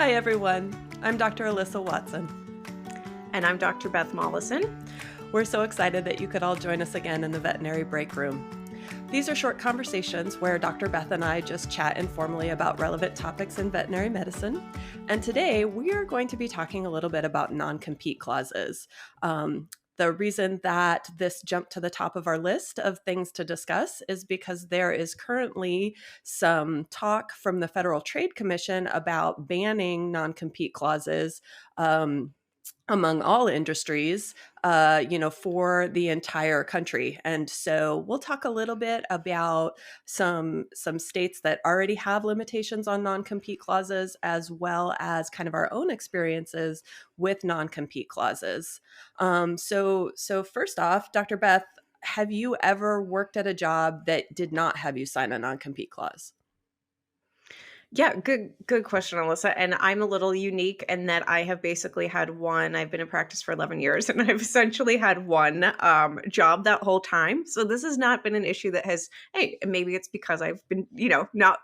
Hi, everyone. I'm Dr. Alyssa Watson. And I'm Dr. Beth Molleson. We're so excited that you could all join us again in the Veterinary Breakroom. These are short conversations where Dr. Beth and I just chat informally about relevant topics in veterinary medicine. And today we are going to be talking a little bit about non-compete clauses. The reason that this jumped to the top of our list of things to discuss is because there is currently some talk from the Federal Trade Commission about banning non-compete clauses among all industries, for the entire country. And so we'll talk a little bit about some states that already have limitations on non-compete clauses, as well as kind of our own experiences with non-compete clauses. So first off, Dr. Beth, have you ever worked at a job that did not have you sign a non-compete clause? Yeah, good question, Alyssa. And I'm a little unique in that I have basically had one. I've been in practice for 11 years, and I've essentially had one job that whole time. So this has not been an issue that has. Hey, maybe it's because I've been, not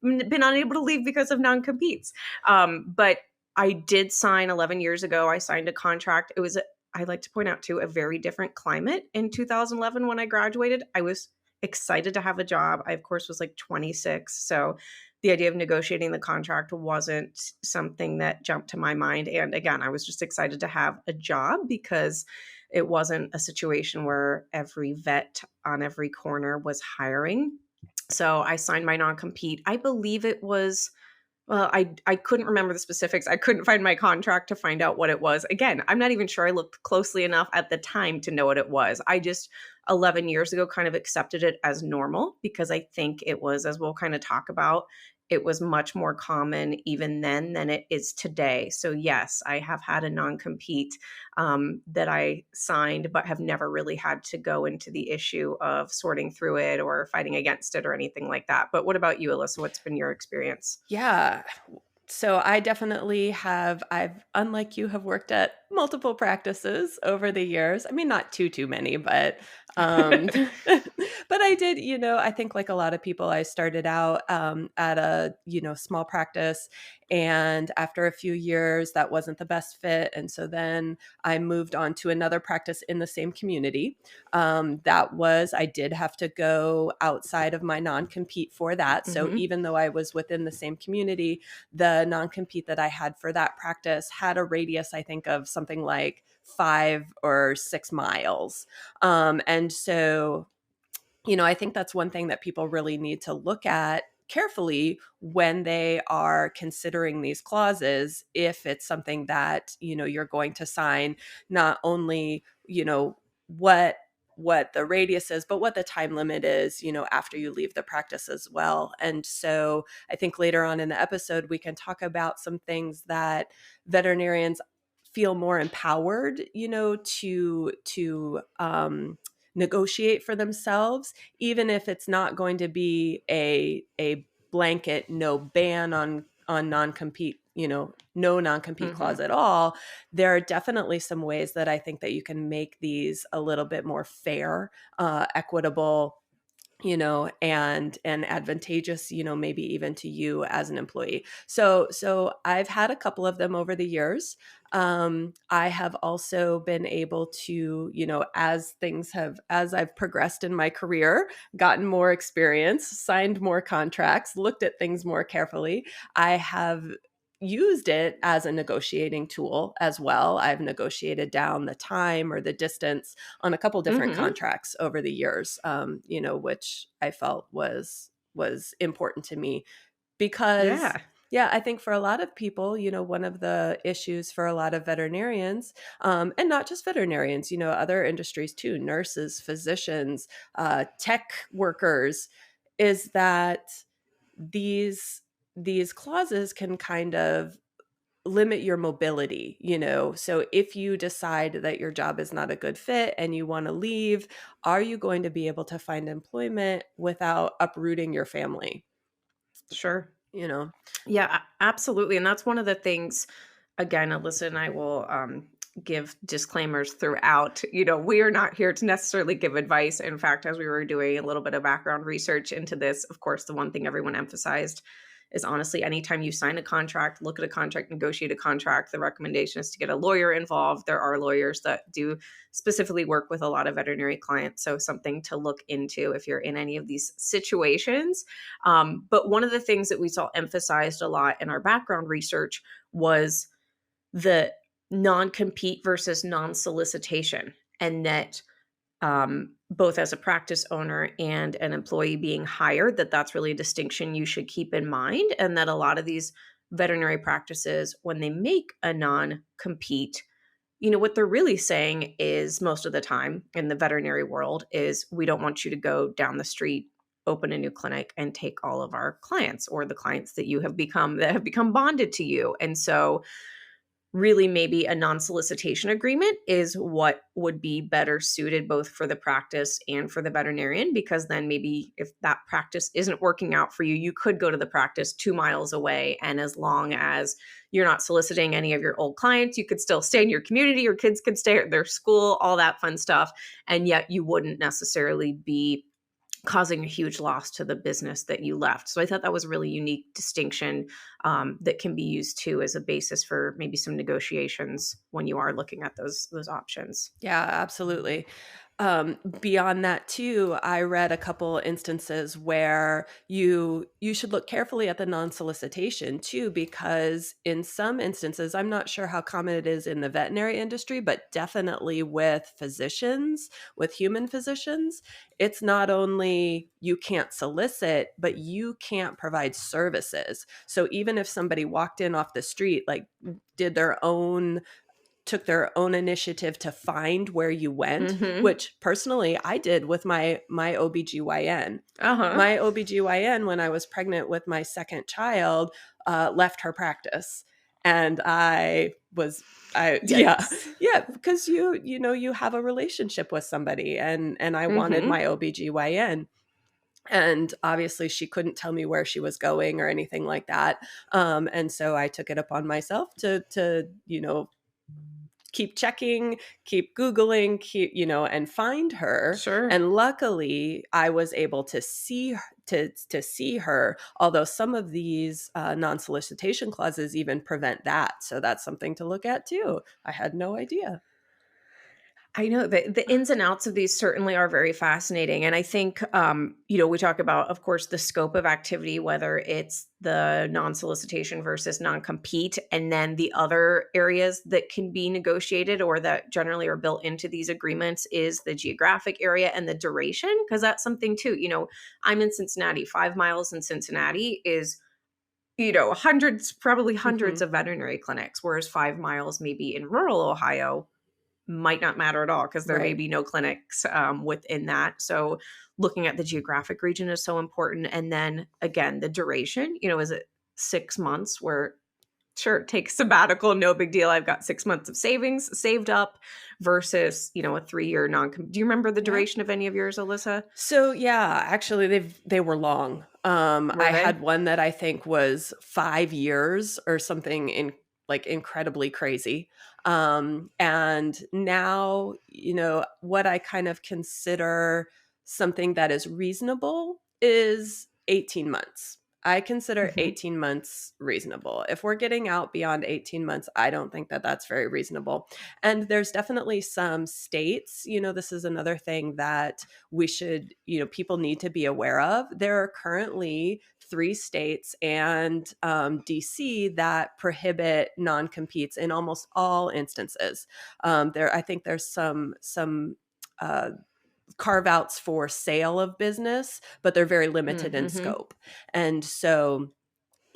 been unable to leave because of non-competes. But I did sign 11 years ago. I signed a contract. It was, I like to point out too, a very different climate in 2011 when I graduated. I was excited to have a job. I, of course, was like 26. So the idea of negotiating the contract wasn't something that jumped to my mind. And again, I was just excited to have a job because it wasn't a situation where every vet on every corner was hiring. So I signed my non-compete. I believe it was, well, I couldn't remember the specifics. I couldn't find my contract to find out what it was. Again, I'm not even sure I looked closely enough at the time to know what it was. I just 11 years ago kind of accepted it as normal because I think it was, as we'll kind of talk about, it was much more common even then than it is today. So yes, I have had a non-compete that I signed, but have never really had to go into the issue of sorting through it or fighting against it or anything like that. But what about you, Alyssa? What's been your experience? Yeah. So I definitely unlike you, have worked at multiple practices over the years. I mean, not too many, but but I did, I think like a lot of people, I started out at a, small practice. And after a few years, that wasn't the best fit. And so then I moved on to another practice in the same community. I did have to go outside of my non-compete for that. So even though I was within the same community, the non-compete that I had for that practice had a radius, I think, of something like 5 or 6 miles. And so, I think that's one thing that people really need to look at carefully when they are considering these clauses, if it's something that, you're going to sign, not only, what the radius is, but what the time limit is, after you leave the practice as well. And so I think later on in the episode, we can talk about some things that veterinarians feel more empowered, to negotiate for themselves, even if it's not going to be a blanket no ban on non-compete, no non-compete clause at all. There are definitely some ways that I think that you can make these a little bit more fair, equitable, and advantageous, maybe even to you as an employee. So I've had a couple of them over the years. I have also been able to, as I've progressed in my career, gotten more experience, signed more contracts, looked at things more carefully, I have used it as a negotiating tool as well. I've negotiated down the time or the distance on a couple different contracts over the years, which I felt was important to me because I think for a lot of people, one of the issues for a lot of veterinarians, and not just veterinarians, other industries too, nurses, physicians, tech workers, is that these clauses can kind of limit your mobility, So if you decide that your job is not a good fit and you want to leave, are you going to be able to find employment without uprooting your family? Sure. Yeah, absolutely. And that's one of the things, again, Alyssa and I will give disclaimers throughout. We are not here to necessarily give advice. In fact, as we were doing a little bit of background research into this, of course, the one thing everyone emphasized is honestly anytime you sign a contract, look at a contract, negotiate a contract, the recommendation is to get a lawyer involved. There are lawyers that do specifically work with a lot of veterinary clients. So something to look into if you're in any of these situations. But one of the things that we saw emphasized a lot in our background research was the non-compete versus non-solicitation, and that both as a practice owner and an employee being hired, that's really a distinction you should keep in mind. And that a lot of these veterinary practices, when they make a non-compete, what they're really saying is, most of the time in the veterinary world, is we don't want you to go down the street, open a new clinic, and take all of our clients, or the clients that have become bonded to you. And so really, maybe a non-solicitation agreement is what would be better suited both for the practice and for the veterinarian, because then maybe if that practice isn't working out for you, you could go to the practice 2 miles away. And as long as you're not soliciting any of your old clients, you could still stay in your community, your kids could stay at their school, all that fun stuff. And yet you wouldn't necessarily be causing a huge loss to the business that you left. So I thought that was a really unique distinction that can be used too as a basis for maybe some negotiations when you are looking at those options. Yeah, absolutely. Beyond that too, I read a couple instances where you should look carefully at the non-solicitation too, because in some instances, I'm not sure how common it is in the veterinary industry, but definitely with physicians, with human physicians, it's not only you can't solicit, but you can't provide services. So even if somebody walked in off the street, like did their own took their own initiative to find where you went, Mm-hmm. which personally I did with my OBGYN. Uh-huh. My OBGYN, when I was pregnant with my second child, left her practice. And yeah, Yikes. yeah, because you have a relationship with somebody, and I wanted Mm-hmm. my OBGYN. And obviously she couldn't tell me where she was going or anything like that. And so I took it upon myself to keep checking, keep Googling, and find her. Sure. And luckily I was able to see her, although some of these non-solicitation clauses even prevent that. So that's something to look at too. I had no idea. I know the ins and outs of these certainly are very fascinating. And I think, we talk about, of course, the scope of activity, whether it's the non solicitation versus non compete, and then the other areas that can be negotiated or that generally are built into these agreements is the geographic area and the duration, because that's something too. I'm in Cincinnati. 5 miles in Cincinnati is, hundreds, probably hundreds Mhm. of veterinary clinics, whereas 5 miles maybe in rural Ohio might not matter at all because there may Right. be no clinics within that. So looking at the geographic region is so important. And then again, the duration, is it 6 months where sure, take sabbatical, no big deal. I've got 6 months of savings saved up versus, a 3 year non. Do you remember the Yeah. duration of any of yours, Alyssa? So yeah, actually they were long. Were I they? had one that I think was 5 years or something, incredibly crazy. And now, what I kind of consider something that is reasonable is 18 months. I consider Hmm. 18 months reasonable. If we're getting out beyond 18 months, I don't think that that's very reasonable. And there's definitely some states, this is another thing that we should, people need to be aware of. There are currently 3 states and DC that prohibit non-competes in almost all instances. I think there's some uh, carve outs for sale of business, but they're very limited in Mm-hmm. scope. And so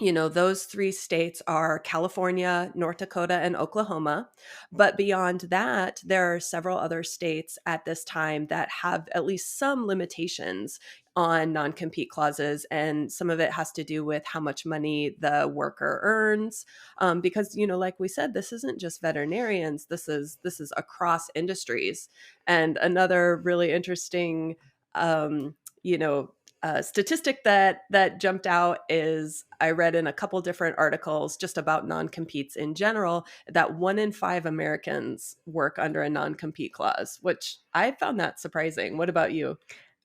those 3 states are California, North Dakota, and Oklahoma. But beyond that, there are several other states at this time that have at least some limitations on non-compete clauses. And some of it has to do with how much money the worker earns. Because, like we said, this isn't just veterinarians. This is across industries. And another really interesting, you know, statistic that jumped out is I read in a couple different articles just about non-competes in general that 1 in 5 Americans work under a non-compete clause, which I found that surprising. What about you?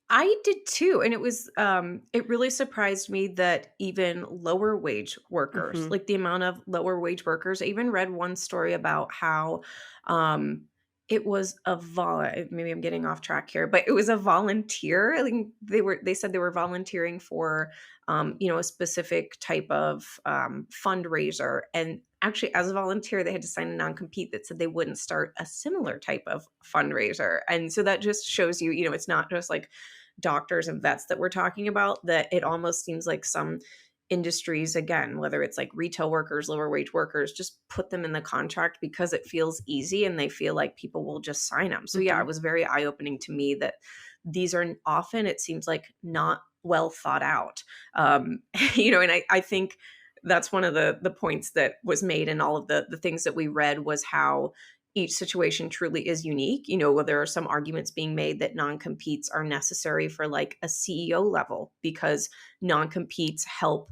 I did too, and it really surprised me that even lower wage workers, Hmm. like the amount of lower wage workers, I even read one story about how, um, it was maybe I'm getting off track here, but it was a volunteer. I think they said they were volunteering for, a specific type of, fundraiser, and actually, as a volunteer, they had to sign a non-compete that said they wouldn't start a similar type of fundraiser, and so that just shows you, it's not just like doctors and vets that we're talking about, that it almost seems like some industries, again, whether it's like retail workers, lower wage workers, just put them in the contract because it feels easy and they feel like people will just sign them. So yeah, Hmm. it was very eye-opening to me that these are often, it seems like, not well thought out. um and I think that's one of the points that was made in all of the things that we read, was how each situation truly is unique. Where there are some arguments being made that non-competes are necessary for like a CEO level, because non-competes help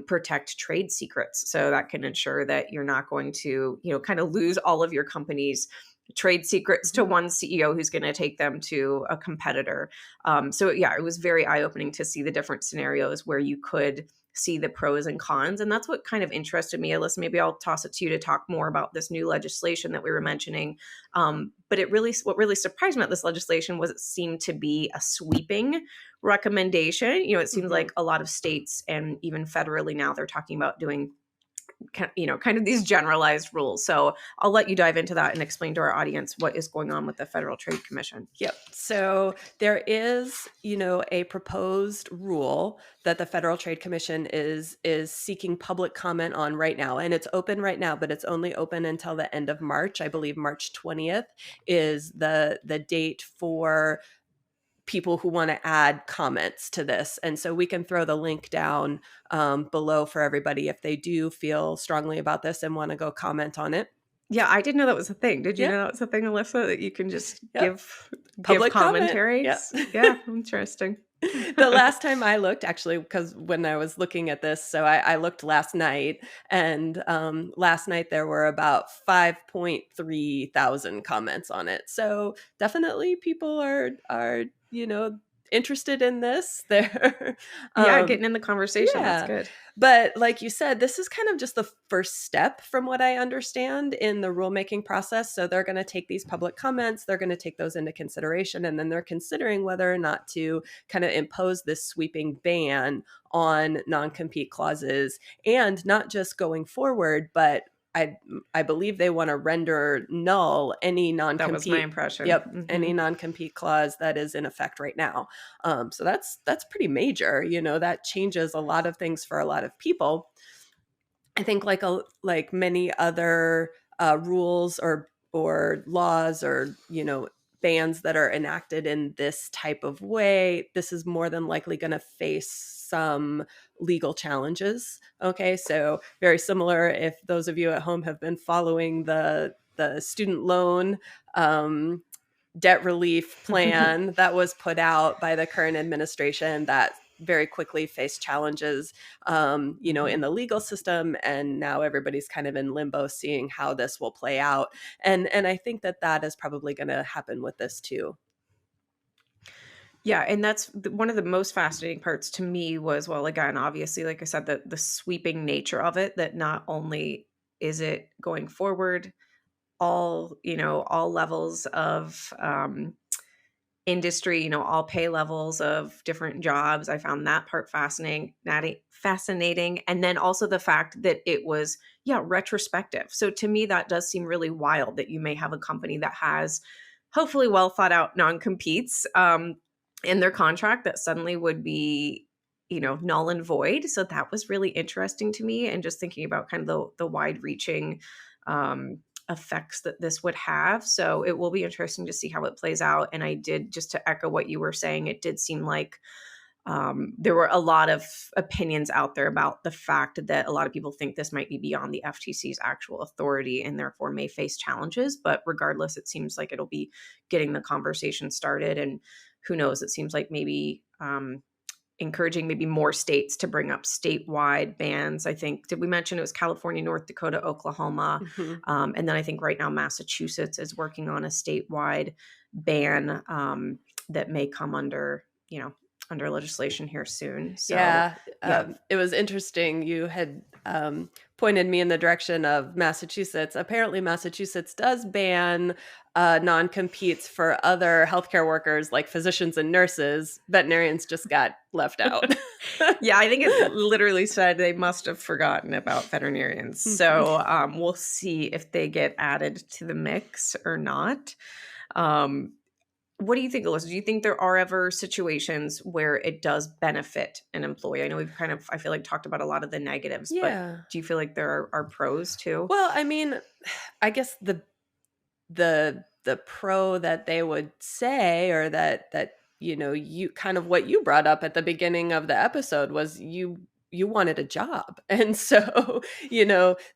protect trade secrets. So that can ensure that you're not going to, kind of lose all of your company's trade secrets to Hmm. one CEO who's going to take them to a competitor. So yeah, it was very eye-opening to see the different scenarios where you could see the pros and cons. And that's what kind of interested me. Alyssa, maybe I'll toss it to you to talk more about this new legislation that we were mentioning. But what really surprised me about this legislation was it seemed to be a sweeping recommendation. It seems Hmm. like a lot of states and even federally now they're talking about doing kind of these generalized rules. So I'll let you dive into that and explain to our audience what is going on with the Federal Trade Commission. Yep. So there is, a proposed rule that the Federal Trade Commission is seeking public comment on right now, and it's open right now, but it's only open until the end of March. I believe March 20th is the date for people who want to add comments to this. And so we can throw the link down below for everybody if they do feel strongly about this and want to go comment on it. Yeah, I didn't know that was a thing. Did you Yep. know that was a thing, Alyssa, that you can just Yep. give Public comment. Yep. commentaries? Yeah, interesting. The last time I looked, actually, because when I was looking at this, so I looked last night, and last night there were about 5.3 thousand comments on it. So definitely people are interested in this. They're Yeah, getting in the conversation, that's yeah. good. But like you said, this is kind of just the first step from what I understand in the rulemaking process. So they're going to take these public comments, they're going to take those into consideration, and then they're considering whether or not to kind of impose this sweeping ban on non-compete clauses, and not just going forward, but I believe they want to render null any That was my non-compete. impression. Yep, any Mhm. non-compete clause that is in effect right now. So that's pretty major. That changes a lot of things for a lot of people. I think like many other rules or laws or bans that are enacted in this type of way, this is more than likely going to face some legal challenges. Okay, so very similar, if those of you at home have been following the student loan debt relief plan that was put out by the current administration, that very quickly faced challenges, in Mhm. the legal system, and now everybody's kind of in limbo, seeing how this will play out. And I think that is probably going to happen with this too. Yeah, and that's one of the most fascinating parts to me was, well, again, obviously, like I said, the sweeping nature of it, that not only is it going forward, all levels of industry, all pay levels of different jobs. I found that part fascinating. And then also the fact that it was, yeah, retrospective. So to me, that does seem really wild that you may have a company that has hopefully well thought out non-competes in their contract that suddenly would be, null and void. So that was really interesting to me. And just thinking about kind of the wide reaching effects that this would have. So it will be interesting to see how it plays out. And I did, just to echo what you were saying, it did seem like there were a lot of opinions out there about the fact that a lot of people think this might be beyond the FTC's actual authority and therefore may face challenges. But regardless, it seems like it'll be getting the conversation started. And who knows, it seems like maybe encouraging maybe more states to bring up statewide bans. I think, did we mention it was California, North Dakota, Oklahoma? Mhm. And then I think right now Massachusetts is working on a statewide ban that may come under under legislation here soon. So Yeah, yeah. it was interesting. You had pointed me in the direction of Massachusetts. Apparently, Massachusetts does ban non-competes for other healthcare workers like physicians and nurses. Veterinarians just got left out. Yeah, I think it literally said they must have forgotten about veterinarians. So we'll see if they get added to the mix or not. Um, what do you think, Alyssa? Do you think there are ever situations where it does benefit an employee? I know we've kind of, I feel like, talked about a lot of the negatives, but Yeah. do you feel like there are pros too? Well, I mean, I guess the pro that they would say, or that you kind of what you brought up at the beginning of the episode was you wanted a job. And so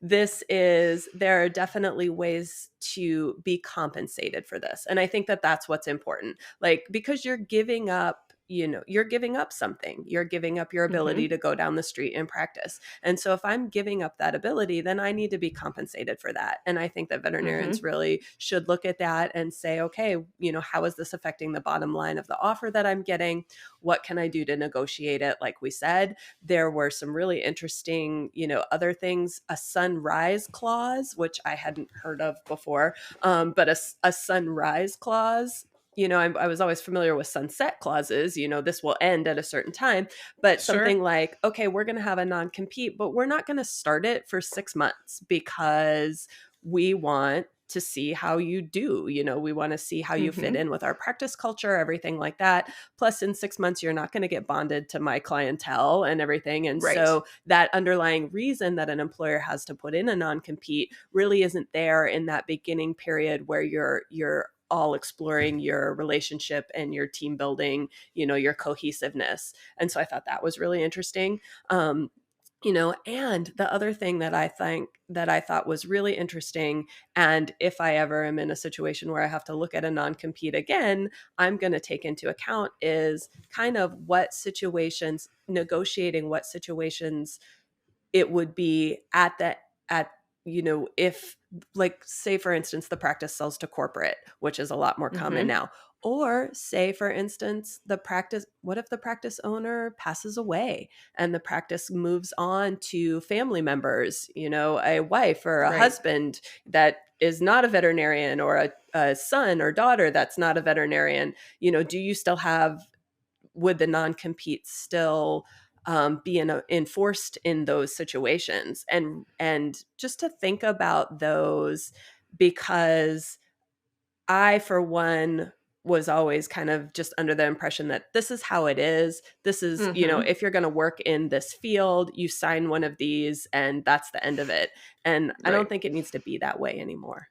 there are definitely ways to be compensated for this, and I think that that's what's important, like, because you're giving up something. You're giving up your ability Hmm. to go down the street and practice. And so if I'm giving up that ability, then I need to be compensated for that. And I think that veterinarians Hmm. really should look at that and say, okay, how is this affecting the bottom line of the offer that I'm getting? What can I do to negotiate it? Like we said, there were some really interesting, other things, a sunrise clause, which I hadn't heard of before, but a sunrise clause. I was always familiar with sunset clauses, this will end at a certain time, but something Sure. like, okay, we're going to have a non-compete, but we're not going to start it for 6 months because we want to see how you do. We want to see how you fit Hmm. in with our practice culture, everything like that. Plus, in 6 months, you're not going to get bonded to my clientele and everything. And Right. so that underlying reason that an employer has to put in a non-compete really isn't there in that beginning period where you're all exploring your relationship and your team building, your cohesiveness. And so I thought that was really interesting. And the other thing that I thought was really interesting, and if I ever am in a situation where I have to look at a non-compete again, I'm going to take into account is kind of negotiating what situations it would be at if, like, say for instance the practice sells to corporate, which is a lot more common Hmm. now, or say for instance what if the practice owner passes away and the practice moves on to family members, a wife or a Right. husband that is not a veterinarian, or a son or daughter that's not a veterinarian. Do you still have would the non-compete still be enforced in those situations? And just to think about those, because I, for one, was always kind of just under the impression that this is how it is. This is, Hmm. if you're going to work in this field, you sign one of these and that's the end of it. And I don't Right. think it needs to be that way anymore.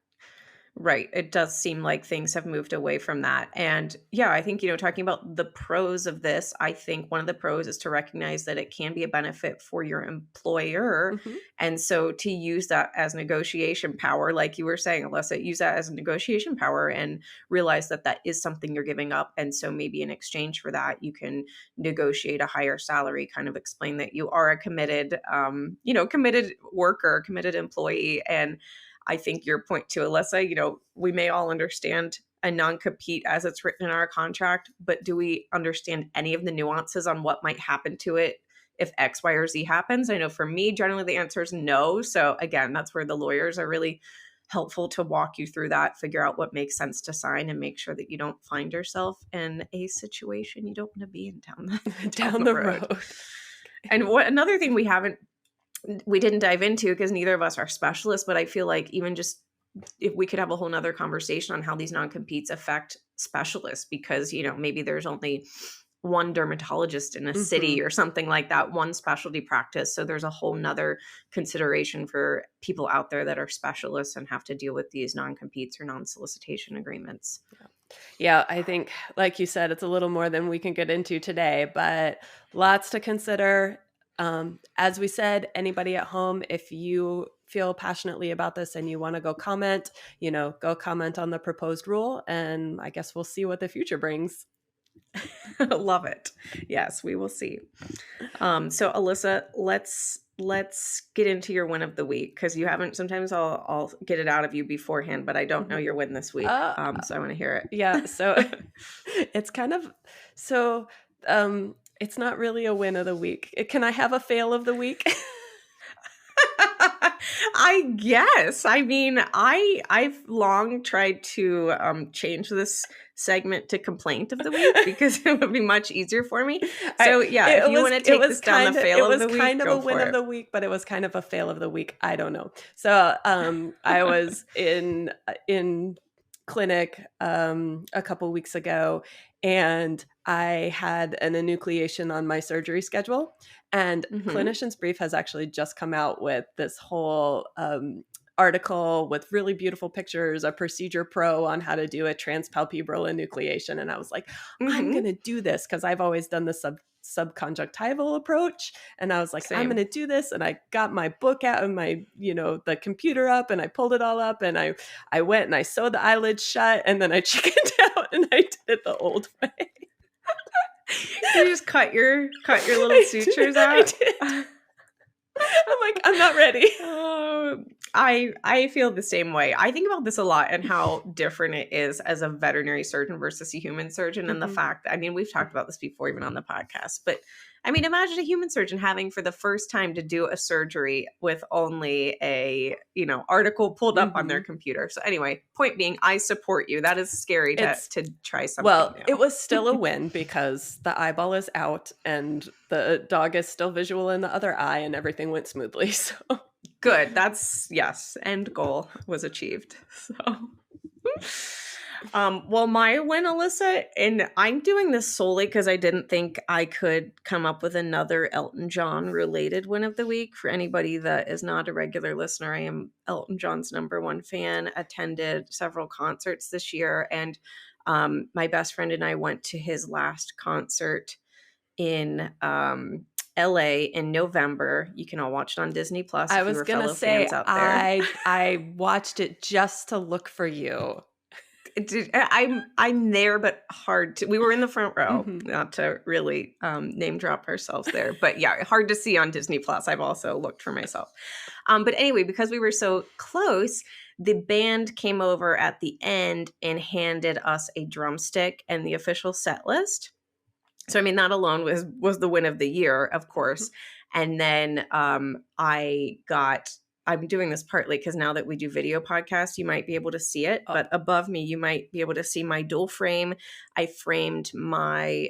Right. It does seem like things have moved away from that. And yeah, I think, talking about the pros of this, I think one of the pros is to recognize that it can be a benefit for your employer. Hmm. And so to use that as negotiation power, like you were saying, Alyssa, use that as a negotiation power and realize that that is something you're giving up. And so maybe in exchange for that, you can negotiate a higher salary, kind of explain that you are a committed worker, committed employee. And I think your point to Alyssa, we may all understand a non-compete as it's written in our contract, but do we understand any of the nuances on what might happen to it if X, Y, or Z happens? I know for me, generally the answer is no. So again, that's where the lawyers are really helpful to walk you through that, figure out what makes sense to sign, and make sure that you don't find yourself in a situation you don't want to be in down Down the the road. road. And what another thing we didn't dive into, because neither of us are specialists, but I feel like even just if we could have a whole nother conversation on how these non-competes affect specialists, because maybe there's only one dermatologist in a Hmm. city or something like that, one specialty practice. So there's a whole nother consideration for people out there that are specialists and have to deal with these non-competes or non-solicitation agreements. Yeah, I think, like you said, it's a little more than we can get into today, but lots to consider. As we said, anybody at home, if you feel passionately about this and you want to go comment on the proposed rule, and I guess we'll see what the future brings. Love it. Yes, we will see. So Alyssa, let's get into your win of the week, because you haven't. Sometimes I'll get it out of you beforehand, but I don't know Mhm. your win this week. Uh, So I want to hear yeah, so it. it's kind of so It's not really a win of the week. Can I have a fail of the week? I guess. I mean, I've long tried to change this segment to complaint of the week because it would be much easier for me. So yeah, if you want to take this down the fail of the week, kind of go a win for of it. the week, but it was kind of a fail of the week. I don't know. So I was in clinic a couple weeks ago, and I had an enucleation on my surgery schedule. And Clinician's Brief has actually just come out with this whole article with really beautiful pictures, a procedure pro on how to do a transpalpebral enucleation. And I was like, I'm going to do this because I've always done the subconjunctival approach. And I was like, I'm going to do this. And I got my book out and my, the computer up, and I pulled it all up, and I went and I sewed the eyelids shut, and then I chickened out and I did it the old way. You just cut your little sutures out. I did. I'm like, I'm not ready. I feel the same way. I think about this a lot and how different it is as a veterinary surgeon versus a human surgeon. And the fact, I mean, we've talked about this before, even on the podcast, but I mean, imagine a human surgeon having for the first time to do a surgery with only a, article pulled up on their computer. So anyway, point being, I support you. That is scary to try something new. It was still a win because the eyeball is out and the dog is still visual in the other eye, and everything went smoothly. So good. That's end goal was achieved. So well, my win, Alyssa, and I'm doing this solely because I didn't think I could come up with another Elton John related win of the week. For anybody that is not a regular listener, I am Elton John's #1 fan, attended several concerts this year, and my best friend and I went to his last concert in LA in November. You can all watch it on Disney Plus. I was going to say, I watched it just to look for you. I'm there, but hard to. We were in the front row, not to really name drop ourselves there, but yeah, hard to see on Disney Plus. I've also looked for myself, but anyway, because we were so close, the band came over at the end and handed us a drumstick and the official set list. So I mean, that alone was the win of the year, of course. And then I'm doing this partly because now that we do video podcasts, you might be able to see it. But above me, you might be able to see my dual frame. I framed my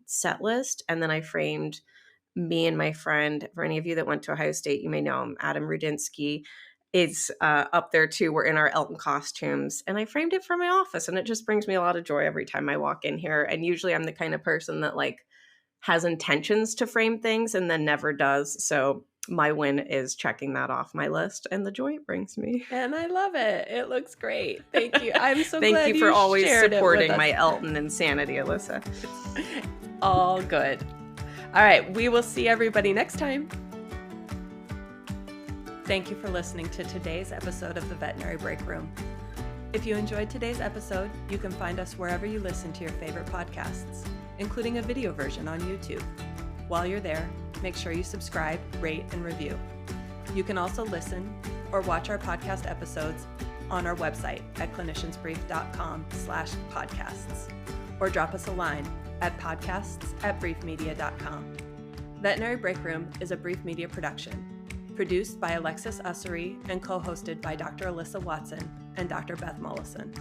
set list, and then I framed me and my friend. For any of you that went to Ohio State, you may know him, Adam Rudinsky. Is up there too. We're in our Elton costumes, and I framed it for my office, and it just brings me a lot of joy every time I walk in here. And usually I'm the kind of person that has intentions to frame things and then never does. So my win is checking that off my list and the joy it brings me. And I love it. It looks great. Thank you. I'm so glad Thank you for always supporting my Elton insanity, Alyssa. All good. All right. We will see everybody next time. Thank you for listening to today's episode of the Veterinary Breakroom. If you enjoyed today's episode, you can find us wherever you listen to your favorite podcasts, including a video version on YouTube. While you're there, make sure you subscribe, rate, and review. You can also listen or watch our podcast episodes on our website at cliniciansbrief.com/podcasts, or drop us a line at podcasts@briefmedia.com. Veterinary Breakroom is a Brief Media production, produced by Alexis Ussery and co-hosted by Dr. Alyssa Watson and Dr. Beth Molleson.